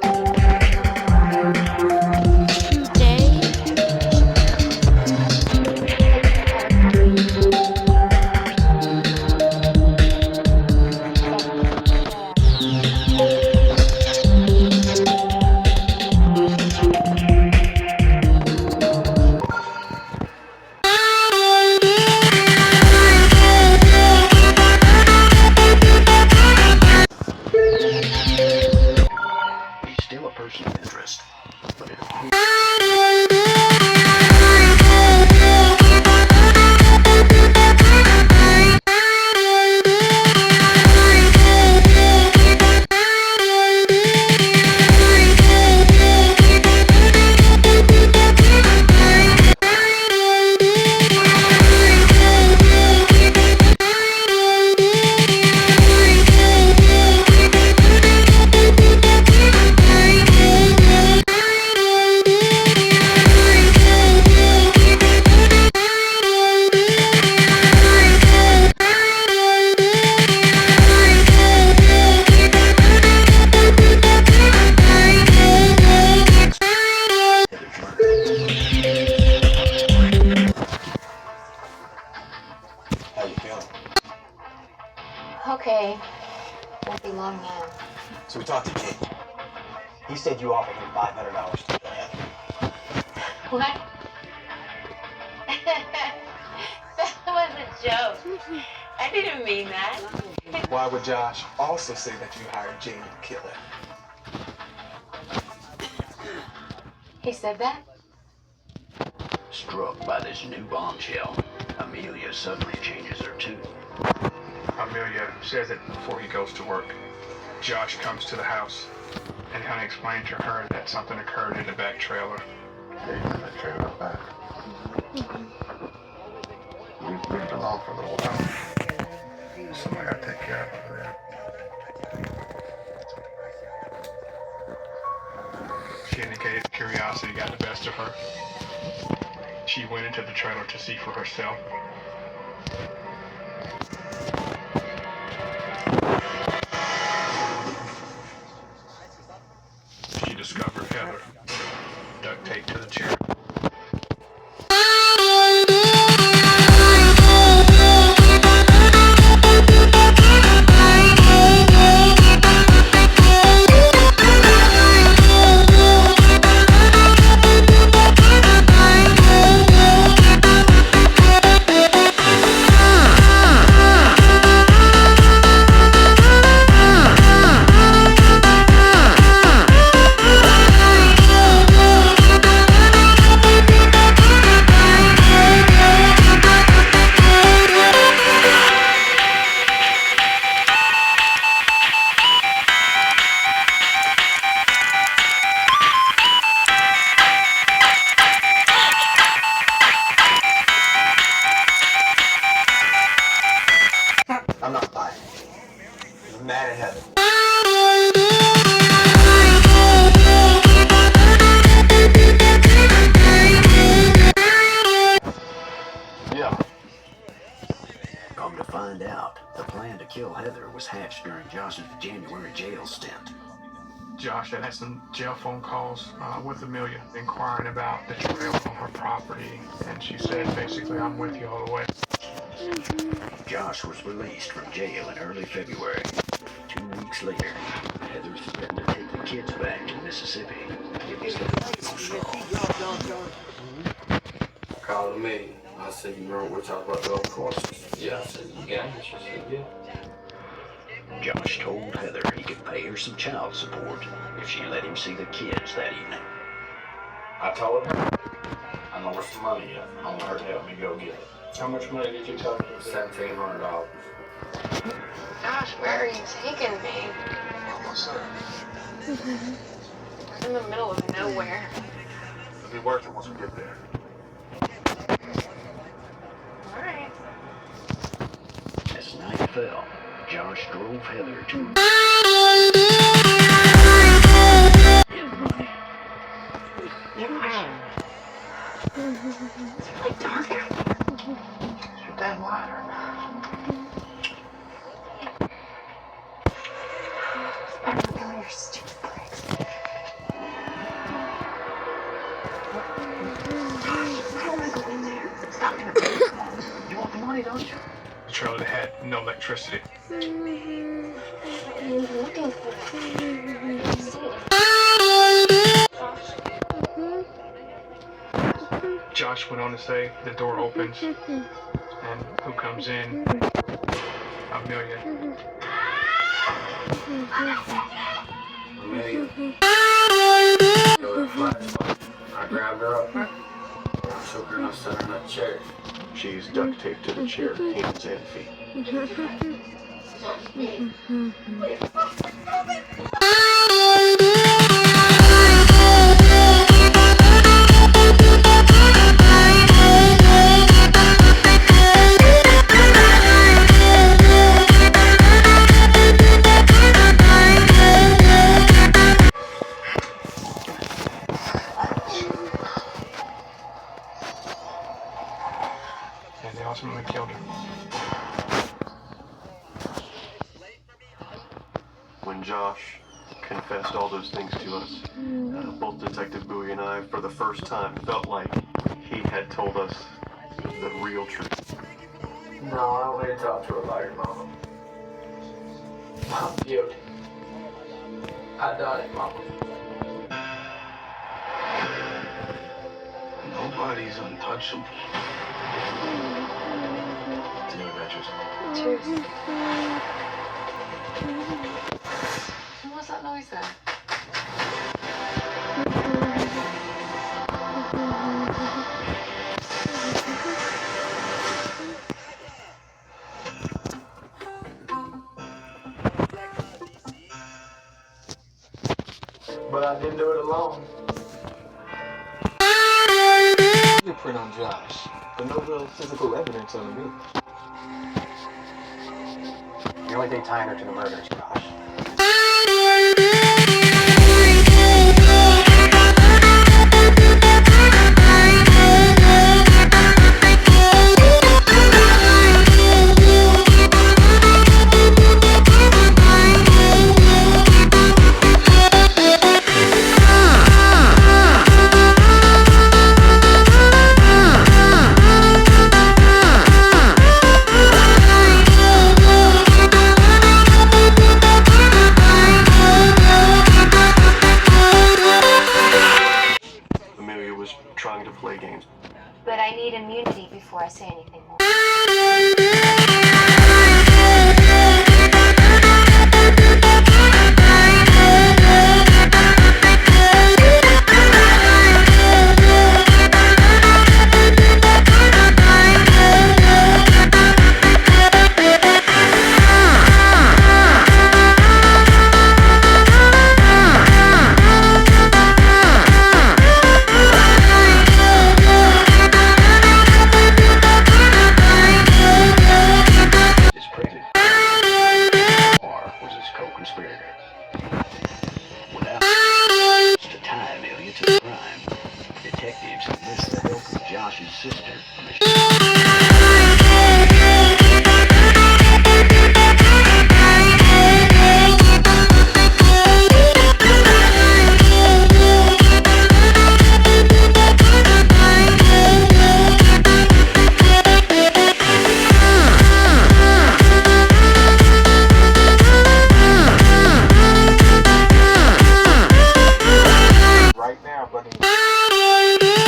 He's still a person of interest, but it Heather's murder. How you feeling? Okay. Won't be long now. So we talked to Jake. He said you offered him $500 to kill Heather. What? That was a joke. I didn't mean that. Why would Josh also say that you hired Jamie to kill her? He said that? Struck by this new bombshell, Amelia suddenly changes her tune. Amelia says that before he goes to work, Josh comes to the house and kind of explained to her that something occurred in the back trailer. Yeah, you that trailer back. We've been along for a little while. Somebody gotta take care of over there. She indicated curiosity got the best of her. She went into the trailer to see for herself. She discovered Heather, duct taped to the chair. I'm not buying it. I'm mad at Heather. Yeah. Come to find out, the plan to kill Heather was hatched during Josh's January jail stint. Josh had some jail phone calls with Amelia inquiring about the trail on her property, and she said basically, I'm with you all the way. Josh was released from jail in early February. 2 weeks later, Heather threatened to take the kids back to Mississippi. It was Called me. I said, you know, we're talking about golf courses. Yeah, I said, you got it. She said, yeah. Josh told Heather he could pay her some child support if she let him see the kids that evening. I told her, I know where's the money yet. I want her to help me go get it. How much money did you tell her? $1,700. Gosh, where are you taking me? What's that? In the middle of nowhere. It'll be worth it once we get there. Alright. As night fell, Josh drove Heather to his money. It's really dark out there. Shoot that lighter. I don't know your stupid brakes. no electricity. What are you looking for? Josh went on to say the door opens, and who comes in? Amelia. Amelia. Go to the flashlight. I grabbed her up. I shook her and I set her in that chair. She's duct taped to the chair, hands and feet. And they ultimately killed her. When Josh confessed all those things to us, both Detective Bowie and I, for the first time, felt like he had told us the real truth. No, I don't need to talk to her about your mama. I'm guilty. I done it, mama. Nobody's untouchable. New adventures. Cheers. What's that noise then? But I didn't do it alone. Fingerprint on Josh, but no real physical evidence on me. The only thing tying her to the murder is Josh. Amelia was trying to play games. But I need immunity before I say anything more. His pregnant. Or was his co-conspirator? Without to tie Amelia to the crime, detectives enlisted the help of Josh's sister, Right now, buddy,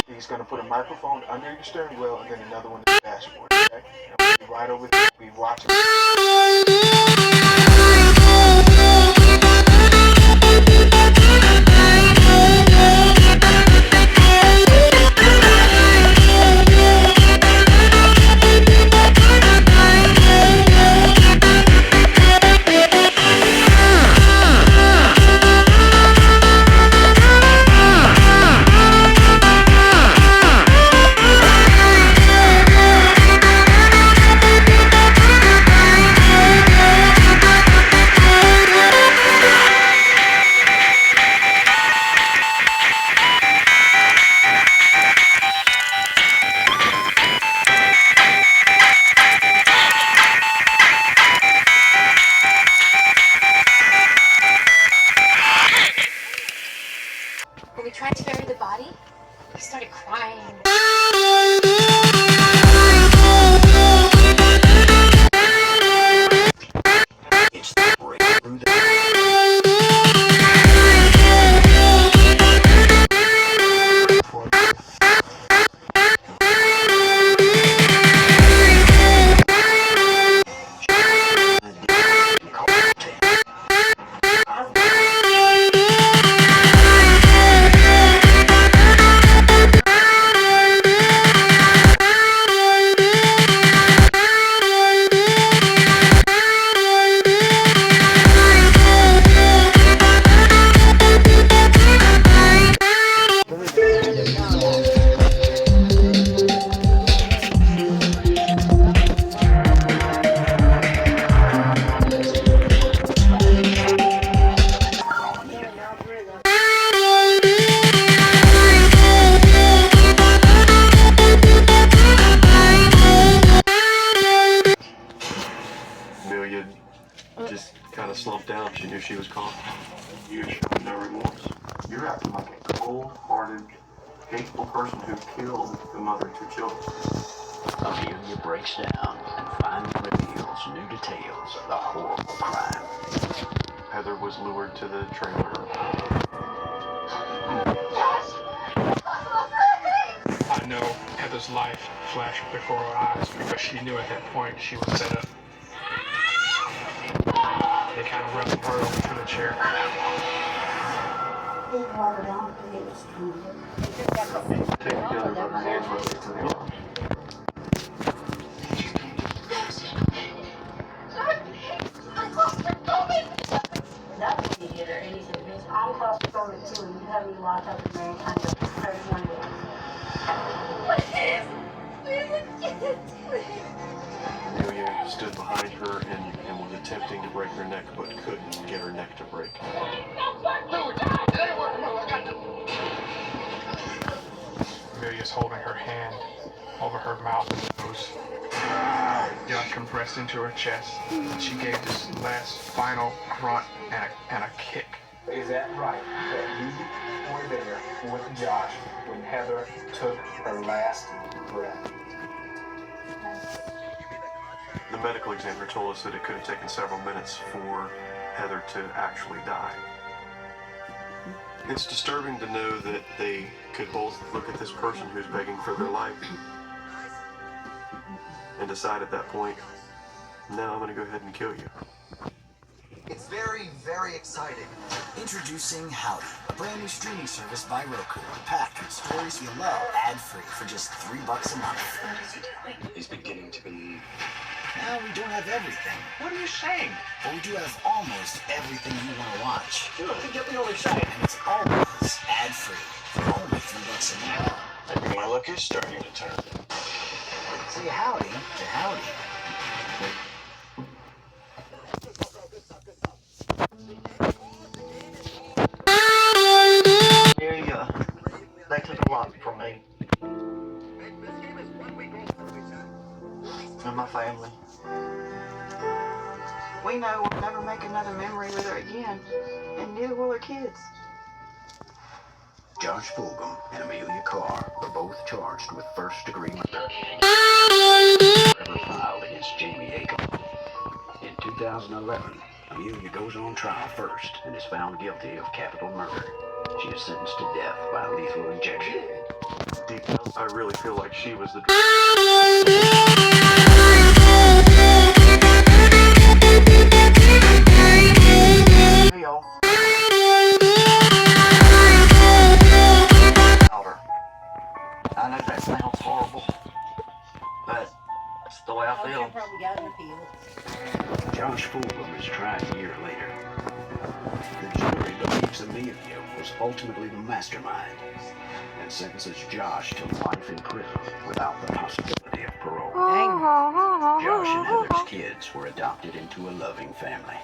he's gonna put a microphone under your steering wheel and then another one in the dashboard, okay? And we'll be right over there. We'll be watching. When we tried to bury the body, he started crying. acting like a cold-hearted, hateful person who killed the mother and 2 children. Amelia breaks down and finally reveals new details of the horrible crime. Heather was lured to the trailer. I know Heather's life flashed before her eyes because she knew at that point she was set up. They kind of wrestled her over to the chair. Take together by her hands with her to the arms. That's what you get or anything. Because I'm claustrophobic too, and you have me locked up in there and kind of 31 days. Amelia stood behind her and was attempting to break her neck, but couldn't get her neck to break. Amelia's holding her hand over her mouth and nose. Josh compressed into her chest. She gave this last final grunt and a kick. Is that right? That you were there with Josh when Heather took her last breath? The medical examiner told us that it could have taken several minutes for Heather to actually die. It's disturbing to know that they could both look at this person who's begging for their life and decide at that point, no, I'm going to go ahead and kill you. It's very, very exciting. Introducing Howdy, a brand new streaming service by Roku, packed with stories you love, ad-free for just $3 a month. He's beginning to believe. Now we don't have everything, What are you saying? but we do have almost everything you want to watch. Good. Get the other side. And it's always ad-free for only $3 a month. Maybe my luck is starting to turn. Say howdy to Howdy. Amelia, they took a lot from me. And my family. We know we'll never make another memory with her again, and neither will her kids. Josh Fulgham and Amelia Carr were both charged with first-degree murder. Forever filed against Jamie Acom. In 2011, Amelia goes on trial first and is found guilty of capital murder. She is sentenced to death by lethal injection. Deep down, I really feel like she was the... Real. I know that sounds horrible, but it's the way I feel. Josh Fulgham is tried a year later. The jury believes Amelia was ultimately the mastermind and sentences Josh to life in prison without the possibility of parole. Josh and Heather's kids were adopted into a loving family.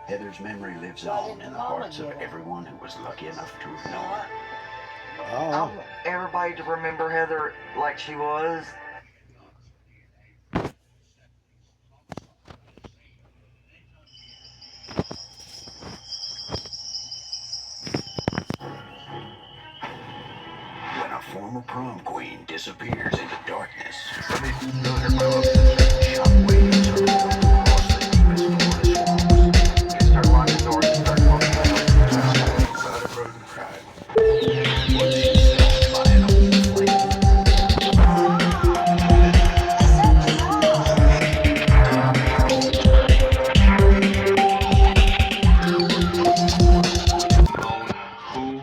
Heather's memory lives on in the hearts of everyone who was lucky enough to have known her. I want everybody to remember Heather like she was. When a former prom queen disappears into darkness, shockwaves are felt across the deepest Florida swamps. You start locking doors and start closing them. Side of road and cried. Was she felt by an old flame? Who?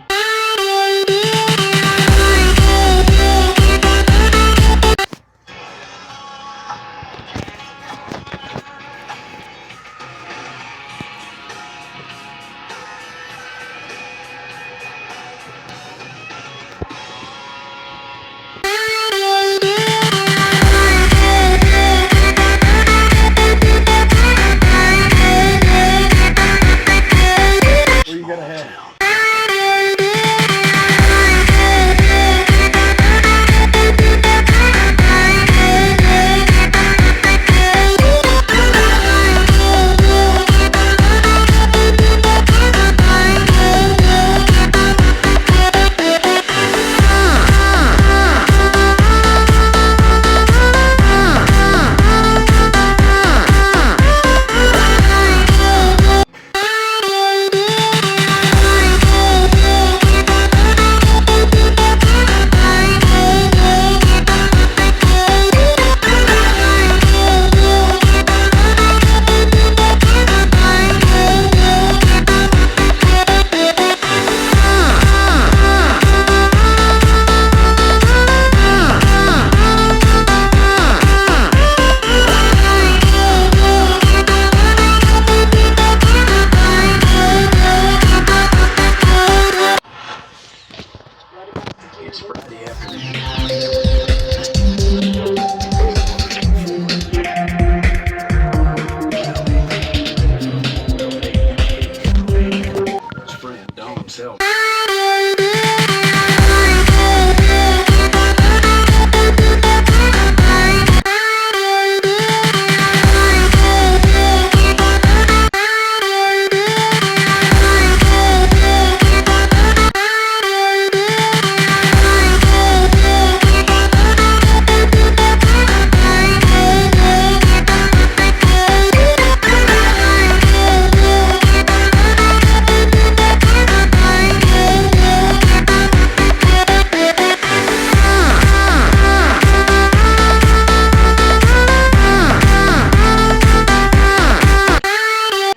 tell.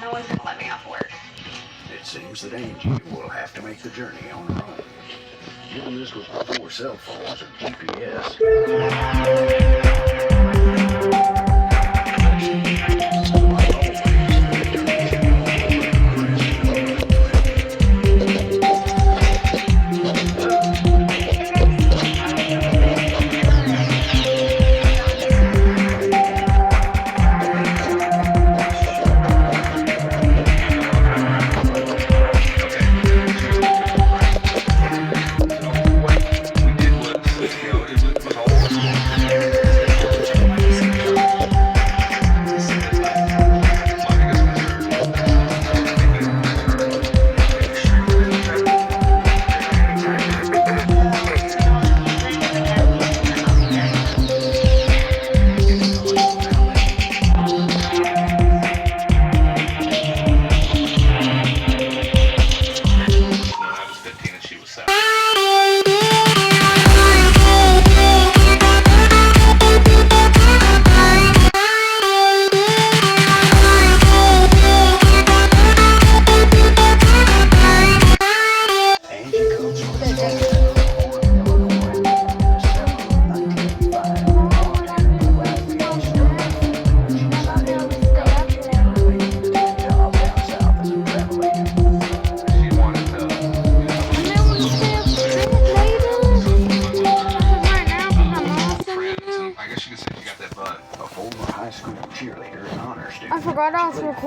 No one's gonna let me off work. It seems that Angie will have to make the journey on her own. Given this was before cell phones or GPS. I was 15 and she was 7. Angie comes from a small town in Illinois. December of 1985. Job down south as a travel agent. She wanted to. Friends, and I guess you could say she got that butt. A former high school cheerleader and honor student. I forgot I was recording.